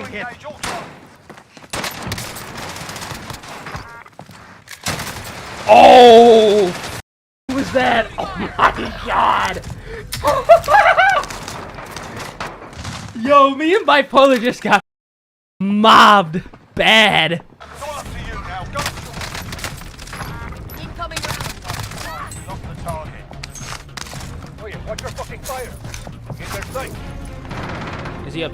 take it. Oh! Who was that? Oh my god! Yo, me and Bipolar just got mobbed bad. It's all up to you now. Go. Incoming round. Lock the target. Oh yeah, watch your fucking fire. In their sight. Is he up?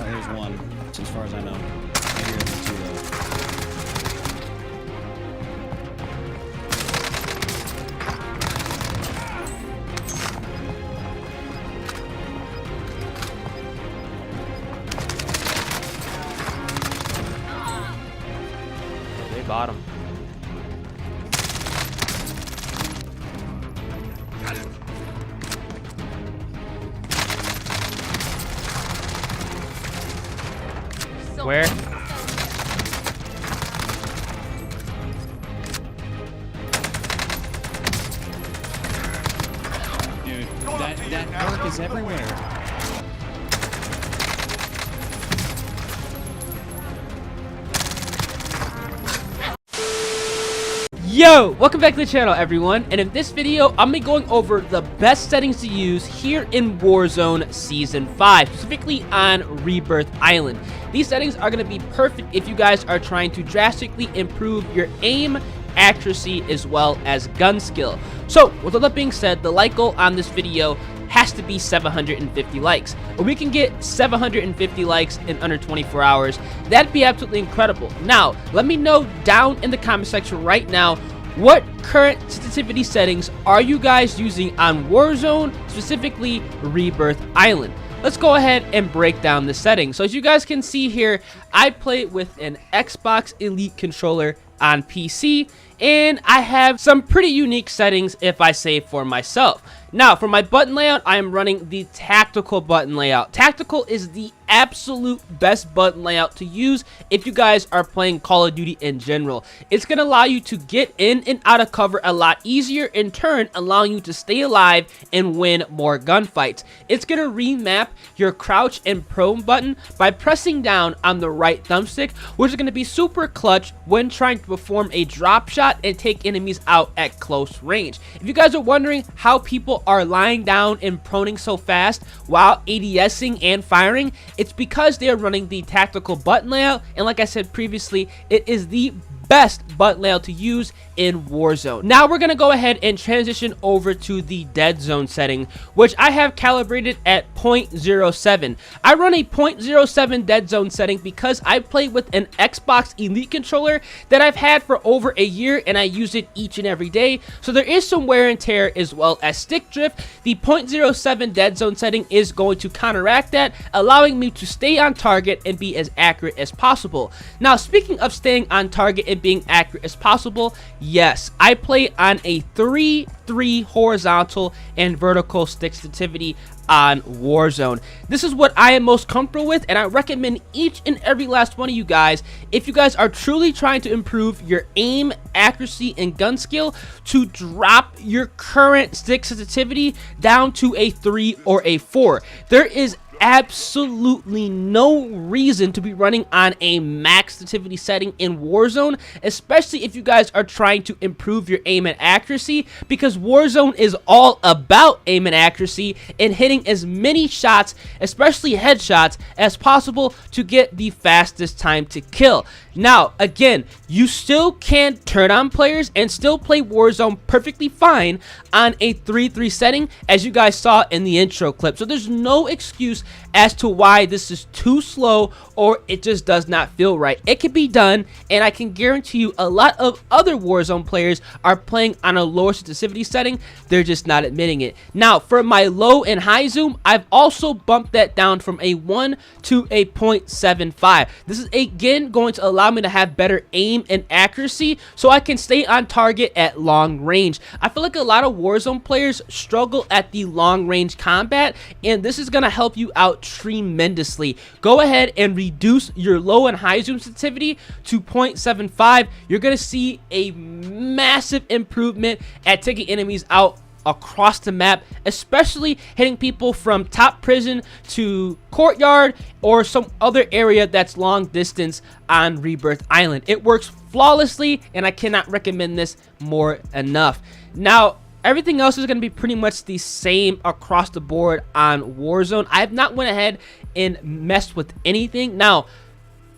There's one, as far as I know. Maybe there's two though. They bought him. Where? Dude, that perk is everywhere. Yo, welcome back to the channel, everyone, and in this video I'm gonna be going over the best settings to use here in Warzone Season 5, specifically on Rebirth Island. These settings are gonna be perfect if you guys are trying to drastically improve your aim, accuracy, as well as gun skill. So, with all that being said, the like goal on this video has to be 750 likes. If we can get 750 likes in under 24 hours, that'd be absolutely incredible. Now, let me know down in the comment section right now, what current sensitivity settings are you guys using on Warzone, specifically Rebirth Island? Let's go ahead and break down the settings. So as you guys can see here, I play with an Xbox Elite controller on PC, and I have some pretty unique settings if I say for myself. Now, for my button layout, I am running the tactical button layout. Tactical is the absolute best button layout to use if you guys are playing Call of Duty in general. It's going to allow you to get in and out of cover a lot easier, in turn allowing you to stay alive and win more gunfights. It's going to remap your crouch and prone button by pressing down on the right thumbstick, which is going to be super clutch when trying to perform a drop shot and take enemies out at close range. If you guys are wondering how people are lying down and proning so fast while ADSing and firing, it's because they are running the tactical button layout, and like I said previously, it is the best button layout to use in Warzone. Now we're gonna go ahead and transition over to the dead zone setting, which I have calibrated at 0.07. I run a 0.07 dead zone setting because I play with an Xbox Elite controller that I've had for over a year, and I use it each and every day, so there is some wear and tear as well as stick drift. The 0.07 dead zone setting is going to counteract that, allowing me to stay on target and be as accurate as possible. Now, speaking of staying on target and being accurate as possible, yes, I play on a 3-3 horizontal and vertical stick sensitivity on Warzone. This is what I am most comfortable with, and I recommend each and every last one of you guys, if you guys are truly trying to improve your aim, accuracy, and gun skill, to drop your current stick sensitivity down to a 3 or a 4. There is absolutely no reason to be running on a max sensitivity setting in Warzone, especially if you guys are trying to improve your aim and accuracy, because Warzone is all about aim and accuracy and hitting as many shots, especially headshots, as possible to get the fastest time to kill. Now, again, you still can turn on players and still play Warzone perfectly fine on a 3-3 setting, as you guys saw in the intro clip. So there's no excuse as to why this is too slow or it just does not feel right. It can be done, and I can guarantee you a lot of other Warzone players are playing on a lower sensitivity setting. They're just not admitting it. Now, for my low and high zoom, I've also bumped that down from a 1 to a 0.75. This is again going to allow allow me to have better aim and accuracy so I can stay on target at long range. I feel like a lot of Warzone players struggle at the long range combat, and this is going to help you out tremendously. Go ahead and reduce your low and high zoom sensitivity to 0.75. You're going to see a massive improvement at taking enemies out across the map, especially hitting people from top prison to courtyard or some other area that's long distance on Rebirth Island. It works flawlessly, and I cannot recommend this more enough. Now, everything else is going to be pretty much the same across the board on Warzone. I have not went ahead and messed with anything. Now,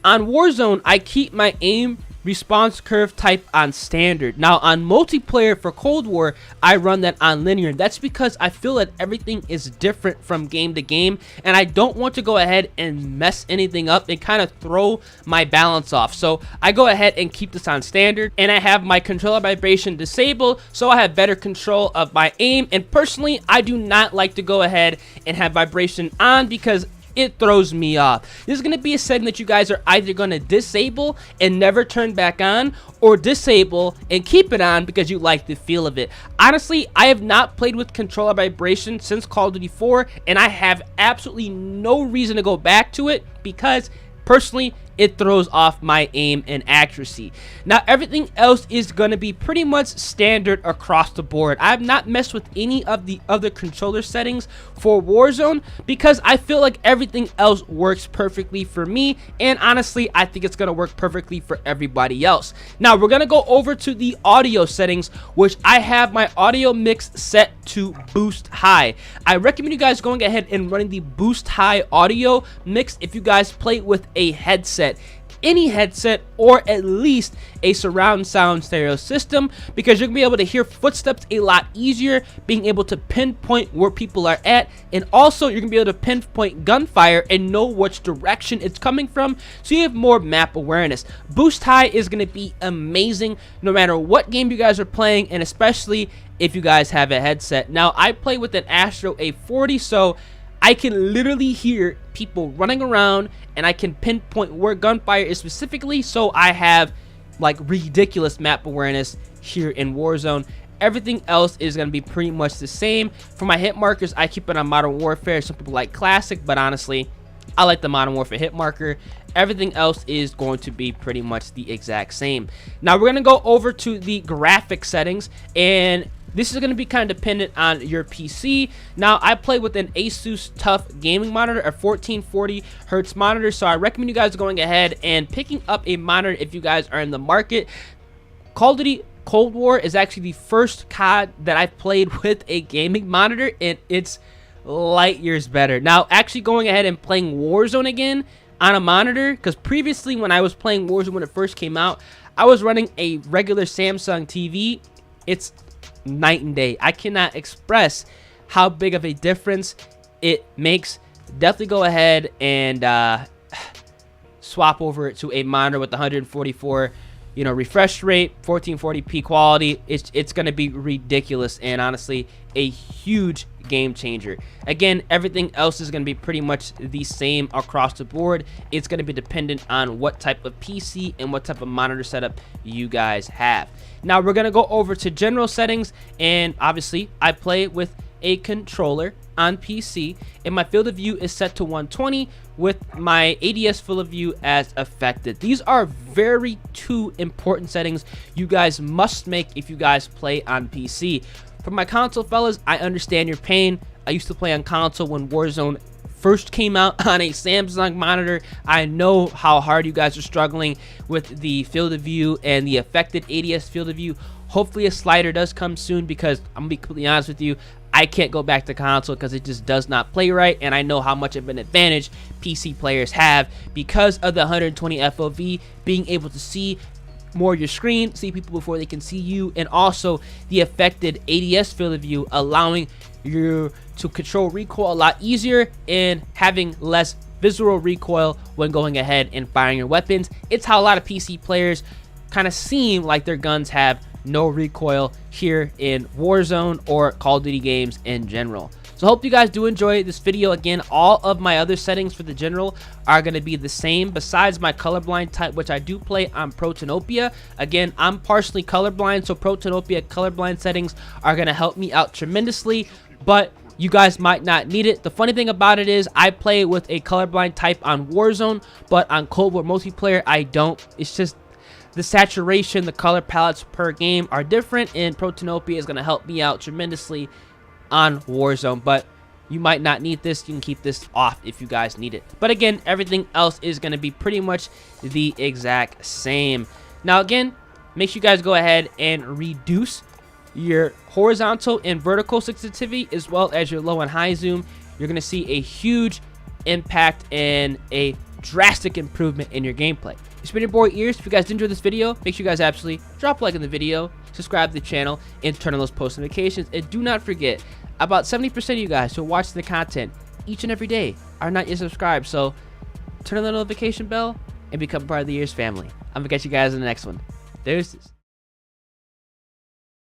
on Warzone, I keep my aim response curve type on standard. Now on multiplayer for Cold War, I run that on linear. That's because I feel that everything is different from game to game, and I don't want to go ahead and mess anything up and kind of throw my balance off. So I go ahead and keep this on standard, and I have my controller vibration disabled so I have better control of my aim. And personally, I do not like to go ahead and have vibration on because it throws me off. This is going to be a setting that you guys are either going to disable and never turn back on, or disable and keep it on because you like the feel of it. Honestly, I have not played with controller vibration since Call of Duty 4, and I have absolutely no reason to go back to it because personally it throws off my aim and accuracy. Now everything else is going to be pretty much standard across the board. I have not messed with any of the other controller settings for Warzone because I feel like everything else works perfectly for me, and honestly I think it's going to work perfectly for everybody else. Now we're going to go over to the audio settings, which I have my audio mix set to boost high. I recommend you guys going ahead and running the boost high audio mix if you guys play with a headset, any headset, or at least a surround sound stereo system, because you're gonna be able to hear footsteps a lot easier, being able to pinpoint where people are at, and also you're gonna be able to pinpoint gunfire and know which direction it's coming from, so you have more map awareness. Boost high is gonna be amazing no matter what game you guys are playing, and especially if you guys have a headset. Now I play with an Astro A40, so I can literally hear people running around, and I can pinpoint where gunfire is specifically, so I have like ridiculous map awareness here in Warzone. Everything else is going to be pretty much the same. For my hit markers, I keep it on Modern Warfare. Some people like Classic, but honestly, I like the Modern Warfare hit marker. Everything else is going to be pretty much the exact same. Now we're going to go over to the graphic settings, and this is going to be kind of dependent on your PC. Now, I play with an Asus TUF gaming monitor, a 1440 hertz monitor, so I recommend you guys going ahead and picking up a monitor if you guys are in the market. Call of Duty Cold War is actually the first COD that I've played with a gaming monitor, and it's light years better. Now, actually going ahead and playing Warzone again on a monitor, because previously when I was playing Warzone when it first came out, I was running a regular Samsung TV. It's night and day. I cannot express how big of a difference it makes. Definitely go ahead and swap over to a monitor with 144 refresh rate, 1440p quality. It's going to be ridiculous, and honestly a huge game changer. Again, everything else is going to be pretty much the same across the board. It's going to be dependent on what type of PC and what type of monitor setup you guys have. Now we're going to go over to general settings, and obviously I play with a controller on PC, and my field of view is set to 120 with my ADS field of view as affected. These are very two important settings you guys must make if you guys play on PC. For my console fellas, I understand your pain. I used to play on console when Warzone first came out on a Samsung monitor. I know how hard you guys are struggling with the field of view and the affected ADS field of view. Hopefully a slider does come soon, because I'm gonna be completely honest with you, I can't go back to console because it just does not play right, and I know how much of an advantage PC players have because of the 120 FOV, being able to see more of your screen, see people before they can see you, and also the affected ADS field of view, allowing you to control recoil a lot easier and having less visual recoil when going ahead and firing your weapons. It's how a lot of PC players kind of seem like their guns have no recoil here in Warzone or Call of Duty games in general. So hope you guys do enjoy this video. Again, all of my other settings for the general are going to be the same besides my colorblind type, which I do play on Protonopia. Again, I'm partially colorblind, so Protonopia colorblind settings are going to help me out tremendously, but you guys might not need it. The funny thing about it is I play with a colorblind type on Warzone, but on Cold War multiplayer I don't. It's just the saturation, the color palettes per game are different, and Protonopia is going to help me out tremendously on Warzone, but you might not need this. You can keep this off if you guys need it. But again, everything else is going to be pretty much the exact same. Now again, make sure you guys go ahead and reduce your horizontal and vertical sensitivity as well as your low and high zoom. You're going to see a huge impact and a drastic improvement in your gameplay. It's been your boy Ears. If you guys did enjoy this video, make sure you guys absolutely drop a like on the video, subscribe to the channel, and turn on those post notifications. And do not forget, about 70% of you guys who watch the content each and every day are not yet subscribed. So turn on the notification bell and become part of the Ears family. I'm going to catch you guys in the next one. There's this.